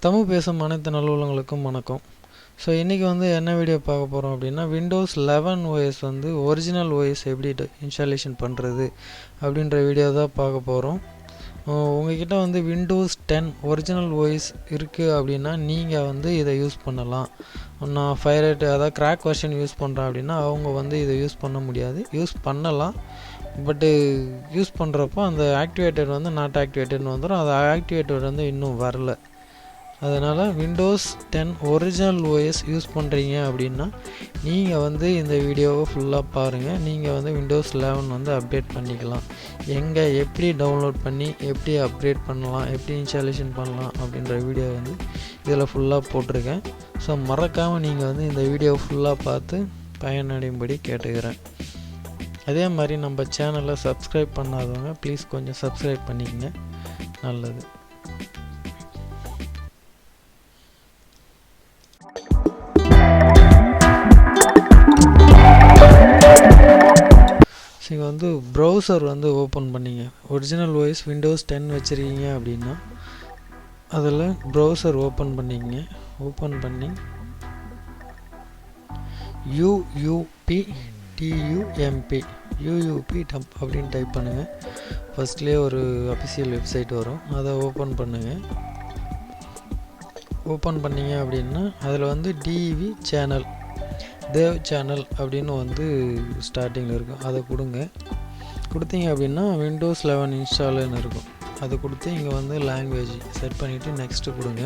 தமிழ் பேசும் அனைத்து நல்லுள்ளங்களுக்கும் வணக்கம். ஸோ இன்றைக்கி என்ன வீடியோ பார்க்க போகிறோம் அப்படின்னா, விண்டோஸ் 11 OS ஒரிஜினல் OS எப்படி இன்ஸ்டாலேஷன் பண்ணுறது அப்படின்ற வீடியோ தான் பார்க்க போகிறோம். உங்கள்கிட்ட விண்டோஸ் 10 ஒரிஜினல் OS இருக்குது அப்படின்னா நீங்கள் இதை யூஸ் பண்ணலாம். நான் ஃபைரேட் அதாவது கிராக் வெர்ஷன் யூஸ் பண்ணுறேன் அப்படின்னா அவங்க இதை யூஸ் பண்ண முடியாது. யூஸ் பண்ணலாம், பட்டு யூஸ் பண்ணுறப்போ அந்த ஆக்டிவேட்டட் நாட் ஆக்டிவேட்டட்னு வந்துடும். அது ஆக்டிவேட்டட் இன்னும் வரல. அதனால் விண்டோஸ் 10 ஒரிஜினல் OS யூஸ் பண்ணுறீங்க அப்படின்னா நீங்கள் இந்த வீடியோவை ஃபுல்லாக பாருங்கள். நீங்கள் விண்டோஸ் 11 அப்டேட் பண்ணிக்கலாம். எங்கே எப்படி டவுன்லோட் பண்ணி எப்படி அப்டேட் பண்ணலாம், எப்படி இன்ஸ்டாலேஷன் பண்ணலாம் அப்படின்ற வீடியோ இதில் ஃபுல்லாக போட்டிருக்கேன். ஸோ மறக்காமல் நீங்கள் இந்த வீடியோவை ஃபுல்லாக பார்த்து பயனடையும்படி கேட்டுக்கிறேன். அதே மாதிரி நம்ம சேனலை சப்ஸ்கிரைப் பண்ணாதவங்க ப்ளீஸ் கொஞ்சம் சப்ஸ்கிரைப் பண்ணிக்கங்க, நல்லது. நீங்கள் ப்ரௌசர் ஓப்பன் பண்ணிங்க. ஒரிஜினல் OS விண்டோஸ் 10 வச்சுருக்கீங்க அப்படின்னா அதில் ப்ரௌசர் ஓப்பன் பண்ணிங்க. ஓப்பன் பண்ணி UUP டம்ப் அப்படின்னு டைப் பண்ணுங்கள். ஃபஸ்ட்லேயே ஒரு அஃபிஷியல் வெப்சைட் வரும், அதை ஓப்பன் பண்ணுங்கள். ஓப்பன் பண்ணிங்க அப்படின்னா அதில் டிவி சேனல் தேவ் சேனல் அப்படின்னு ஸ்டார்டிங்கில் இருக்கும். அதை கொடுத்தீங்க அப்படின்னா விண்டோஸ் 11 இன்ஸ்டாலுன்னு இருக்கும். அதை கொடுத்து இங்கே லாங்குவேஜ் செட் பண்ணிவிட்டு நெக்ஸ்ட்டு கொடுங்க.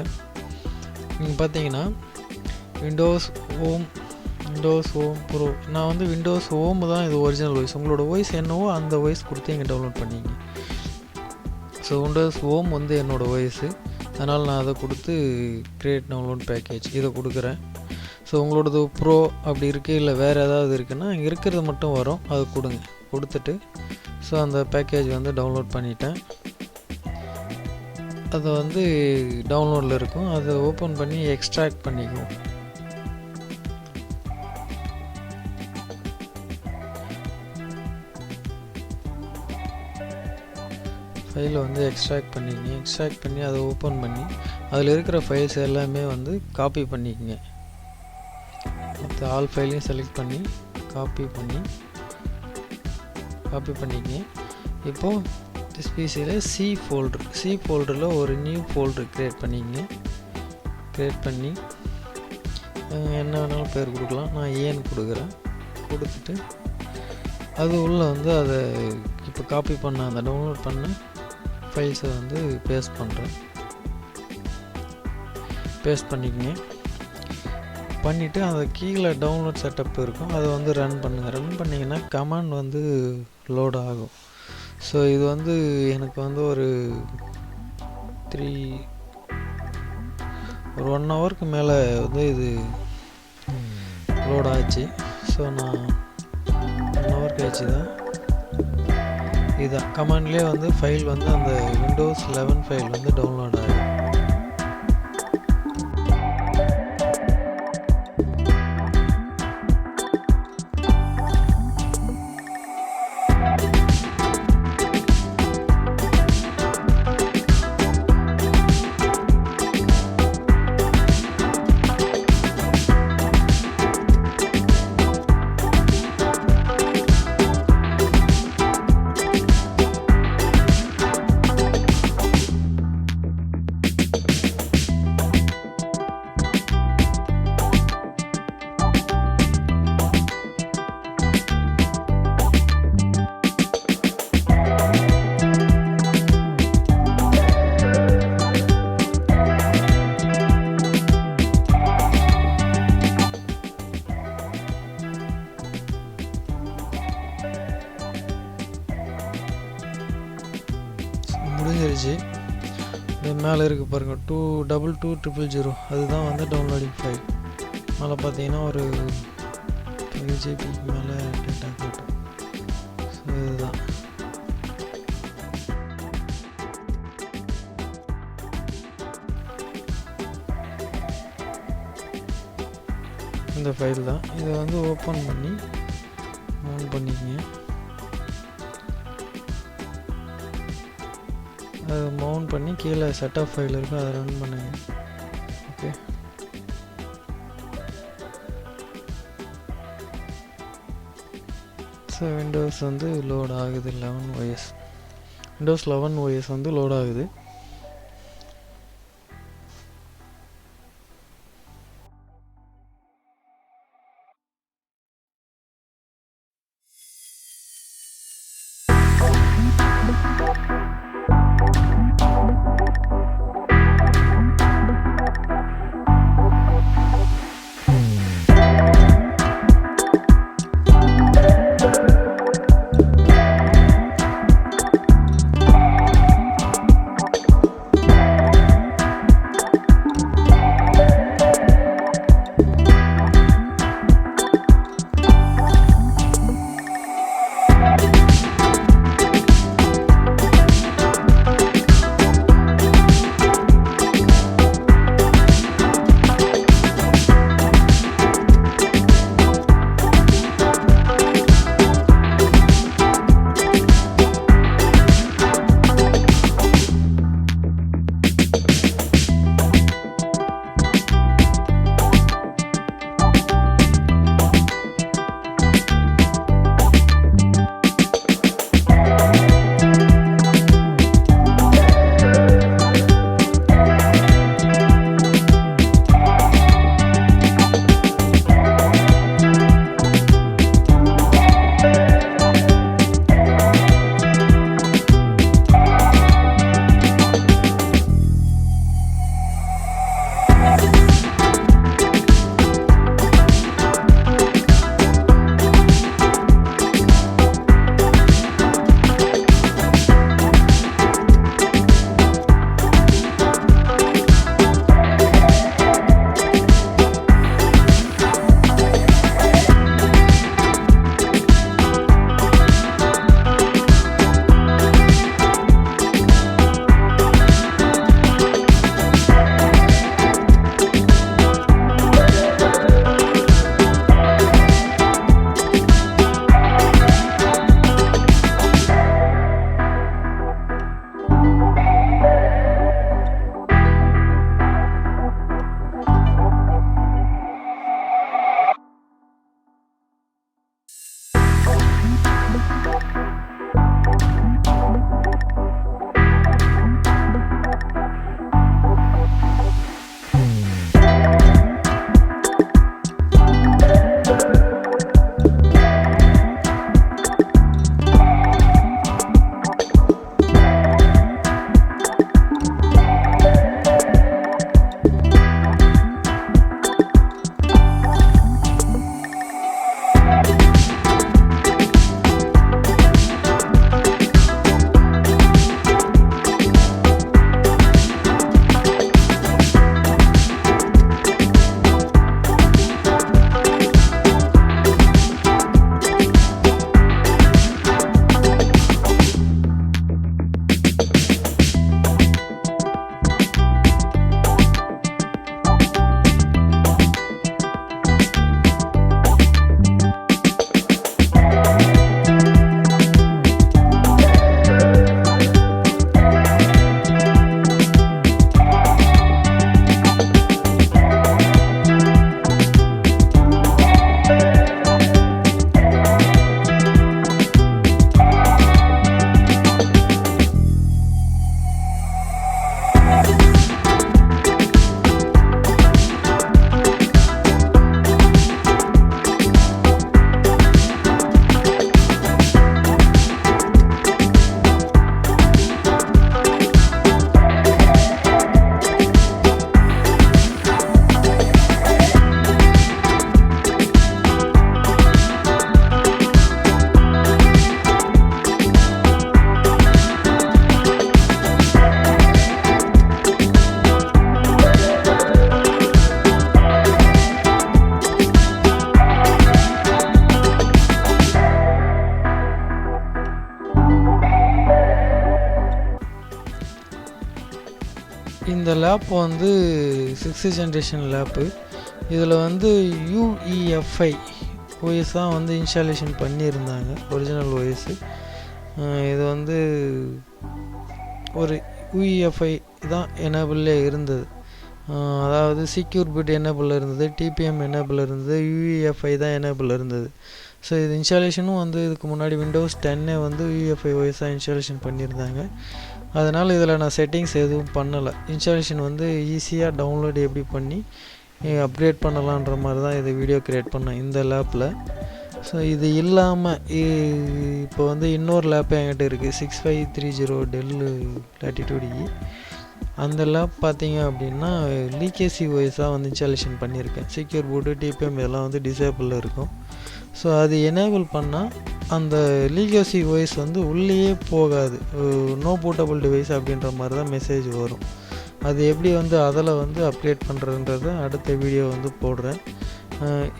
நீங்கள் பார்த்தீங்கன்னா விண்டோஸ் ஹோம் ப்ரோ. நான் விண்டோஸ் ஹோம் தான் இது ஒரிஜினல் வாய்ஸ். உங்களோட வாய்ஸ் என்னவோ அந்த வாய்ஸ் கொடுத்து இங்கே டவுன்லோட் பண்ணிங்க. ஸோ விண்டோஸ் ஹோம் என்னோடய வாய்ஸு, அதனால் நான் அதை கொடுத்து க்ரியேட் டவுன்லோட் பேக்கேஜ் இதை கொடுக்குறேன். ஸோ உங்களோடது ப்ரோ அப்படி இருக்குது, இல்லை வேறு ஏதாவது இருக்குன்னா இங்கே இருக்கிறது மட்டும் வரும், அது கொடுத்துட்டு ஸோ அந்த பேக்கேஜ் டவுன்லோட் பண்ணிட்டேன். அது டவுன்லோடில் இருக்கும். அதை ஓப்பன் பண்ணி எக்ஸ்ட்ராக்ட் பண்ணிக்குவோம். ஃபைலை எக்ஸ்ட்ராக்ட் பண்ணிக்கங்க. எக்ஸ்ட்ராக்ட் பண்ணி அதை ஓப்பன் பண்ணி அதில் இருக்கிற ஃபைல்ஸ் எல்லாமே காப்பி பண்ணிக்கங்க. மற்ற ஆல் ஃபைலையும் செலக்ட் பண்ணி காப்பி பண்ணிக்கங்க. இப்போது திஸ் பிசியில் சி ஃபோல்டரில் ஒரு நியூ ஃபோல்டர் க்ரியேட் பண்ணிக்கங்க. க்ரியேட் பண்ணி என்ன வேணாலும் பேர் கொடுக்கலாம். நான் ஏன்னு கொடுக்குறேன். கொடுத்துட்டு அது உள்ளே அதை இப்போ காப்பி பண்ண அந்த டவுன்லோட் பண்ண ஃபைல்ஸை பேஸ்ட் பண்ணுறேன். பேஸ்ட் பண்ணிக்கங்க. பண்ணிவிட்டு அந்த கீழே டவுன்லோட் செட்டப் இருக்கும், அதை ரன் பண்ணுங்கள். ரன் பண்ணிங்கன்னா கமாண்ட் லோட் ஆகும். ஸோ இது எனக்கு ஒரு 1 ஹவருக்கு மேலே இது லோட் ஆச்சு. ஸோ நான் 1 ஹவர் கழிச்சு தான் இதுதான் கமாண்ட்லேயே ஃபைல் அந்த விண்டோஸ் 11 ஃபைல் டவுன்லோட் ஆகும். முடிஞ்சிருச்சு. இது மேலே இருக்குது பாருங்கள், 22200 அதுதான் டவுன்லோடிங் ஃபைல். மேலே பார்த்தீங்கன்னா ஒரு 5 GB மேலே டேட்டா காட்டும். ஸோ இதுதான் இந்த ஃபைல் தான். இதை ஓப்பன் பண்ணி ஆன் பண்ணிக்கங்க. அதை மவுண்ட் பண்ணி கீழே செட்டப் ஃபைல் இருக்கும், அதை ரன் பண்ணுங்கள். ஸோ விண்டோஸ் வந்து லோட் ஆகுது. 11 OS விண்டோஸ் 11 OS வந்து லோட் ஆகுது. இந்த லேப் வந்து 6th ஜென்ரேஷன் லேப்பு. இதில் வந்து UEFI OS தான் வந்து இன்ஸ்டாலேஷன் பண்ணியிருந்தாங்க, ஒரிஜினல் OS. இது வந்து ஒரு UEFI தான் எனேபிளே இருந்தது. அதாவது செக்யூர் பிட் எனேபிள் இருந்தது, TPM எனேபிள் இருந்தது, UEFI தான் எனேபிள் இருந்தது. ஸோ இது இன்ஸ்டாலேஷனும் வந்து இதுக்கு முன்னாடி விண்டோஸ் 10 வந்து UEFI OS இன்ஸ்டாலேஷன் பண்ணியிருந்தாங்க. அதனால் இதில் நான் செட்டிங்ஸ் எதுவும் பண்ணலை. இன்ஸ்டாலேஷன் வந்து ஈஸியாக டவுன்லோட் எப்படி பண்ணி அப்கிரேட் பண்ணலான்ற மாதிரி தான் இது வீடியோ க்ரியேட் பண்ணேன் இந்த லேப்பில். ஸோ இது இல்லாமல் இப்போ வந்து இன்னொரு லேப் என்கிட்ட இருக்குது, 6530 டெல் லேட்டிடியூட் E. அந்த லேப் பார்த்தீங்க அப்படின்னா லீகேசி ஓஎஸாக வந்து இன்ஸ்டாலேஷன் பண்ணியிருக்கேன். செக்யூர் பூட்டு, TPM இதெல்லாம் வந்து டிசேபிளில் இருக்கும். ஸோ அது எனேபிள் பண்ணால் அந்த லீகேசி ஓஎஸ் வந்து உள்ளேயே போகாது, நோ பூட்டபிள் டிவைஸ் அப்படின்ற மாதிரி தான் மெசேஜ் வரும். அது எப்படி வந்து அதில் வந்து அப்டேட் பண்ணுறதுன்றத அடுத்த வீடியோ வந்து போடுறேன்.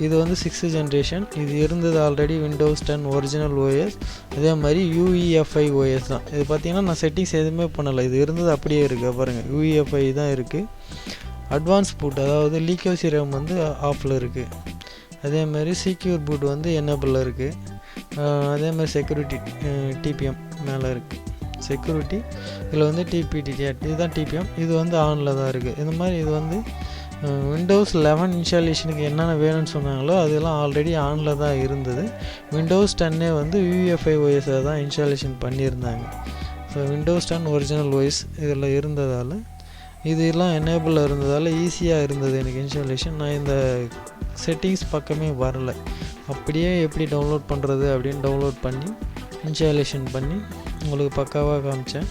இது வந்து 6th ஜென்ரேஷன். இது இருந்தது ஆல்ரெடி விண்டோஸ் 10 ஒரிஜினல் OS. அதே மாதிரி UEFI OS தான். இது பார்த்திங்கன்னா நான் செட்டிங்ஸ் எதுவுமே பண்ணலை, இது இருந்தது அப்படியே இருக்குது பாருங்கள். UEFI தான் இருக்குது. அட்வான்ஸ் பூட் அதாவது லீகேசி ரேம் வந்து ஆஃபில் இருக்குது. அதே மாதிரி செக்யூர் பூட் வந்து எனேபிளில் இருக்குது. அதே மாதிரி செக்யூரிட்டி TPM மேலே இருக்குது. செக்யூரிட்டி இதில் வந்து TPTT இதுதான் TPM, இது வந்து ஆனில் தான் இருக்குது. இந்த மாதிரி இது வந்து விண்டோஸ் 11 இன்ஸ்டாலேஷனுக்கு என்னென்ன வேணும்னு சொன்னாங்களோ அதெல்லாம் ஆல்ரெடி ஆனில் தான் இருந்தது. விண்டோஸ் 10 வந்து UEFI OS தான் இன்ஸ்டாலேஷன் பண்ணியிருந்தாங்க. ஸோ விண்டோஸ் 10 ஒரிஜினல் OS இதில் இருந்ததால் இதெல்லாம் எனேபிளில் இருந்ததால் ஈஸியாக இருந்தது எனக்கு இன்ஸ்டாலேஷன். நான் இந்த செட்டிங்ஸ் பக்கமே வரலை, அப்படியே எப்படி டவுன்லோட் பண்ணுறது அப்படின்னு டவுன்லோட் பண்ணி இன்ஸ்டாலேஷன் பண்ணி உங்களுக்கு பக்காவாக காமிச்சேன்.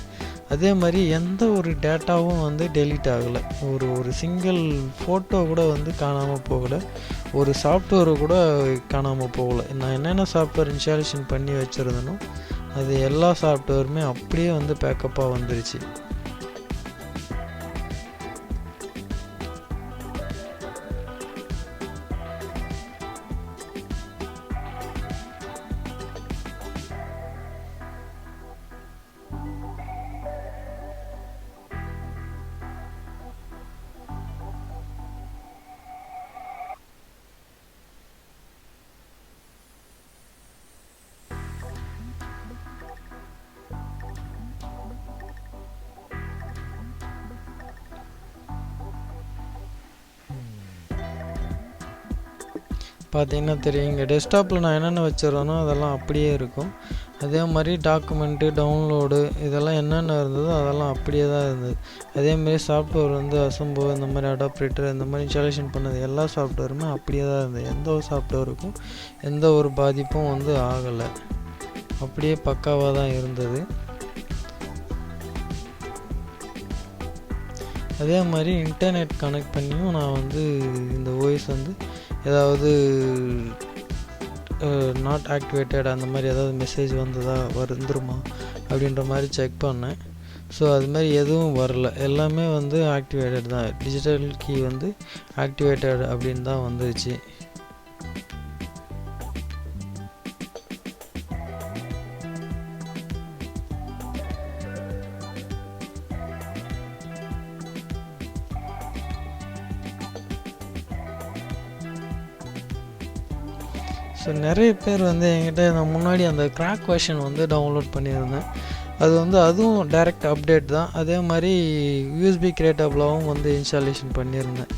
அதே மாதிரி எந்த ஒரு டேட்டாவும் வந்து டெலீட் ஆகலை. ஒரு சிங்கிள் ஃபோட்டோ கூட வந்து காணாமல் போகலை, ஒரு சாஃப்ட்வேரை கூட காணாமல் போகலை. நான் என்னென்ன சாஃப்ட்வேர் இன்ஸ்டாலேஷன் பண்ணி வச்சுருந்தனோ அது எல்லா சாஃப்ட்வேருமே அப்படியே வந்து பேக்கப்பாக வந்துருச்சு. பார்த்தீங்கன்னா தெரியும், இங்கே டெஸ்க்டாப்பில் நான் என்னென்ன வச்சுருந்தேனோ அதெல்லாம் அப்படியே இருக்கும். அதே மாதிரி டாக்குமெண்ட்டு, டவுன்லோடு இதெல்லாம் என்னென்ன இருந்ததோ அதெல்லாம் அப்படியே தான் இருந்தது. அதேமாதிரி சாஃப்ட்வேர் வந்து அசம்போ இந்த மாதிரி அடாப்டேட்டர் இந்த மாதிரி இன்ஸ்டாலேஷன் பண்ணது எல்லா சாஃப்ட்வேருமே அப்படியே தான் இருந்தது. எந்த ஒரு சாஃப்ட்வேருக்கும் எந்த ஒரு பாதிப்பும் வந்து ஆகலை, அப்படியே பக்காவாக தான் இருந்தது. அதே மாதிரி இன்டர்நெட் கனெக்ட் பண்ணியும் நான் வந்து இந்த OS வந்து ஏதாவது நாட் ஆக்டிவேட்டட் அந்த மாதிரி ஏதாவது மெசேஜ் வந்துருமா அப்படின்ற மாதிரி செக் பண்ணேன். ஸோ அது மாதிரி எதுவும் வரல, எல்லாமே வந்து ஆக்டிவேட்டட் தான். டிஜிட்டல் கீ வந்து ஆக்டிவேட்டட் அப்படின்னு தான் வந்துச்சு. ஸோ நிறைய பேர் வந்து என்கிட்ட நான் முன்னாடி அந்த கிராக் வெர்ஷன் வந்து டவுன்லோட் பண்ணியிருந்தேன். அது வந்து அதுவும் டைரக்ட் அப்டேட் தான். அதே மாதிரி USB கிரியேட்டபிளாகவும் வந்து இன்ஸ்டாலேஷன் பண்ணியிருந்தேன்.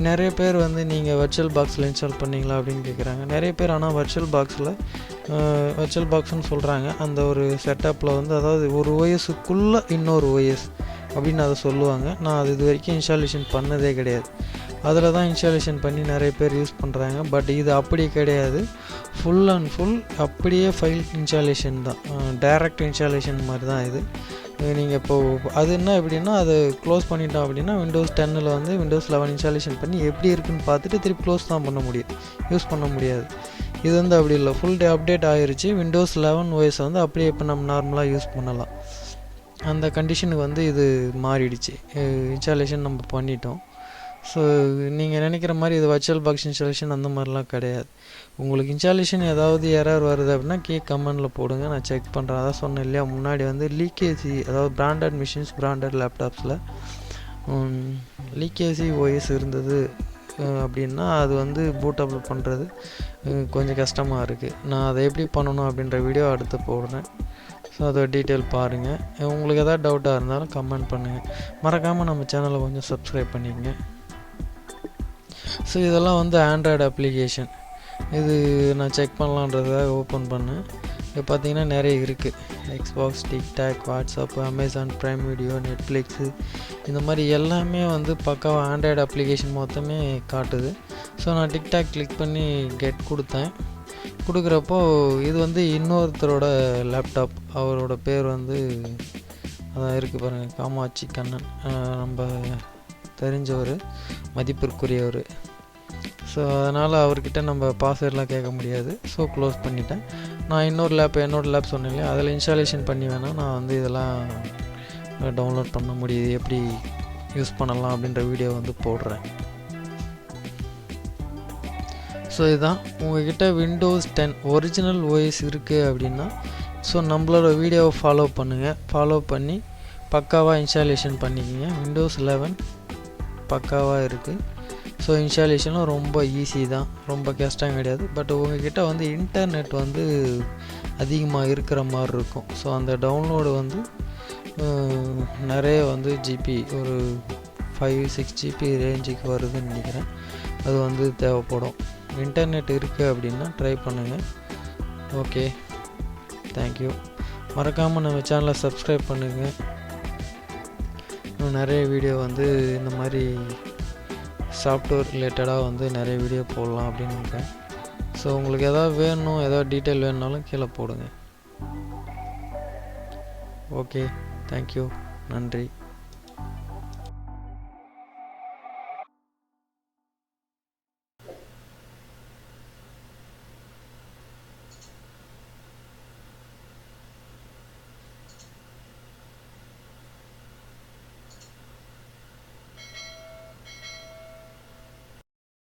நிறைய பேர் வந்து நீங்கள் வர்ச்சுவல் பாக்ஸில் இன்ஸ்டால் பண்ணிங்களா அப்படின்னு கேட்குறாங்க. நிறைய பேர் ஆனால் வர்ச்சுவல் பாக்ஸ்னு சொல்கிறாங்க. அந்த ஒரு செட்டப்பில் வந்து அதாவது ஒரு OSக்குள்ளே இன்னொரு OS அப்படின்னு அதை சொல்லுவாங்க. நான் அது இது வரைக்கும் இன்ஸ்டாலேஷன் பண்ணதே கிடையாது. அதில் தான் இன்ஸ்டாலேஷன் பண்ணி நிறைய பேர் யூஸ் பண்ணுறாங்க. பட் இது அப்படி கிடையாது, ஃபுல் அண்ட் ஃபுல் அப்படியே ஃபைல் இன்ஸ்டாலேஷன் தான், டைரக்ட் இன்ஸ்டாலேஷன் மாதிரி தான் இது. நீங்கள் இப்போது அது என்ன எப்படின்னா அதை க்ளோஸ் பண்ணிட்டோம் அப்படின்னா விண்டோஸ் 10 வந்து விண்டோஸ் 11 இன்ஸ்டாலேஷன் பண்ணி எப்படி இருக்குன்னு பார்த்துட்டு திருப்பி க்ளோஸ் தான் பண்ண முடியும், யூஸ் பண்ண முடியாது. இது வந்து அப்படி இல்லை, ஃபுல் அப்டேட் ஆகிருச்சு. விண்டோஸ் 11 OS வந்து அப்படியே இப்போ நம்ம நார்மலாக யூஸ் பண்ணலாம். அந்த கண்டிஷனுக்கு வந்து இது மாறிடுச்சு, இன்ஸ்டாலேஷன் நம்ம பண்ணிட்டோம். ஸோ நீங்கள் நினைக்கிற மாதிரி இது வர்ச்சுவல் பாக்ஸ் இன்ஸ்டாலேஷன் அந்த மாதிரிலாம் கிடையாது. உங்களுக்கு இன்ஸ்டாலேஷன் ஏதாவது எரர் வருது அப்படின்னா கமெண்டில் போடுங்க, நான் செக் பண்ணுறேன். அதான் சொன்னேன் இல்லையா முன்னாடி வந்து லீக்கேஜி, அதாவது பிராண்டட் மிஷின்ஸ் பிராண்டட் லேப்டாப்ஸில் லீக்கேஜி OS இருந்தது அப்படின்னா அது வந்து பூட்டபிள் பண்ணுறது கொஞ்சம் கஷ்டமாக இருக்குது. நான் அதை எப்படி பண்ணணும் அப்படின்ற வீடியோ அடுத்து போடுறேன். ஸோ அதோட டீட்டெயில் பாருங்கள். உங்களுக்கு எதாவது டவுட்டாக இருந்தாலும் கமெண்ட் பண்ணுங்கள். மறக்காமல் நம்ம சேனலை கொஞ்சம் சப்ஸ்கிரைப் பண்ணிக்கங்க. ஸோ இதெல்லாம் வந்து ஆண்ட்ராய்டு அப்ளிகேஷன். இது நான் செக் பண்ணலான்றதுக்காக ஓப்பன் பண்ணேன். இப்போ பார்த்தீங்கன்னா நிறைய இருக்குது. Xbox, TikTok, WhatsApp, Amazon prime video, Netflix, இந்த மாதிரி எல்லாமே வந்து பக்காவாக ஆண்ட்ராய்டு அப்ளிகேஷன் மொத்தமே காட்டுது. ஸோ நான் டிக்டாக் கிளிக் பண்ணி கெட் கொடுத்தேன். கொடுக்குறப்போ இது வந்து இன்னொருத்தரோட லேப்டாப். அவரோட பேர் வந்து அதான் இருக்குது பாருங்கள், காமாட்சி கண்ணன். நம்ம தெரிஞ்சவர், மதிப்பிற்குரியவர். ஸோ அதனால் அவர்கிட்ட நம்ம பாஸ்வேர்டெலாம் கேட்க முடியாது. ஸோ க்ளோஸ் பண்ணிட்டேன். நான் என்னோடய லேப் சொன்னேன் இல்லையா, அதில் இன்ஸ்டாலேஷன் பண்ணி வேணால் நான் வந்து இதெல்லாம் டவுன்லோட் பண்ண முடியுது, எப்படி யூஸ் பண்ணலாம் அப்படின்ற வீடியோ வந்து போடுறேன். ஸோ இதுதான், உங்கள்கிட்ட விண்டோஸ் 10 ஒரிஜினல் ஓஎஸ் இருக்குது அப்படின்னா ஸோ நம்மளோட வீடியோவை ஃபாலோ பண்ணி பக்காவாக இன்ஸ்டாலேஷன் பண்ணிக்கிங்க. விண்டோஸ் 11 பக்காவாக இருக்குது. ஸோ இன்ஸ்டாலேஷனும் ரொம்ப ஈஸி தான், ரொம்ப கஷ்டம் கிடையாது. பட் உங்கள்கிட்ட வந்து இன்டர்நெட் வந்து அதிகமாக இருக்கிற மாதிரி இருக்கும். ஸோ அந்த டவுன்லோடு வந்து நிறைய வந்து ஜிபி, ஒரு 5-6 ஜிபி ரேஞ்சுக்கு வருதுன்னு நினைக்கிறேன். அது வந்து தேவைப்படும். இன்டர்நெட் இருக்குது அப்படின்னா ட்ரை பண்ணுங்கள். Okay, thank you. மறக்காமல் நம்ம சேனலை சப்ஸ்கிரைப் பண்ணுங்கள். இன்னும் நிறைய வீடியோ வந்து இந்த மாதிரி சாஃப்ட்வேர் ரிலேட்டடாக வந்து நிறைய வீடியோ போடலாம் அப்படின்னு இருக்கேன். ஸோ உங்களுக்கு எதாவது வேணும், எதாவது டீட்டெயில் வேணுனாலும் கீழே போடுங்க. ஓகே, தேங்க்யூ, நன்றி.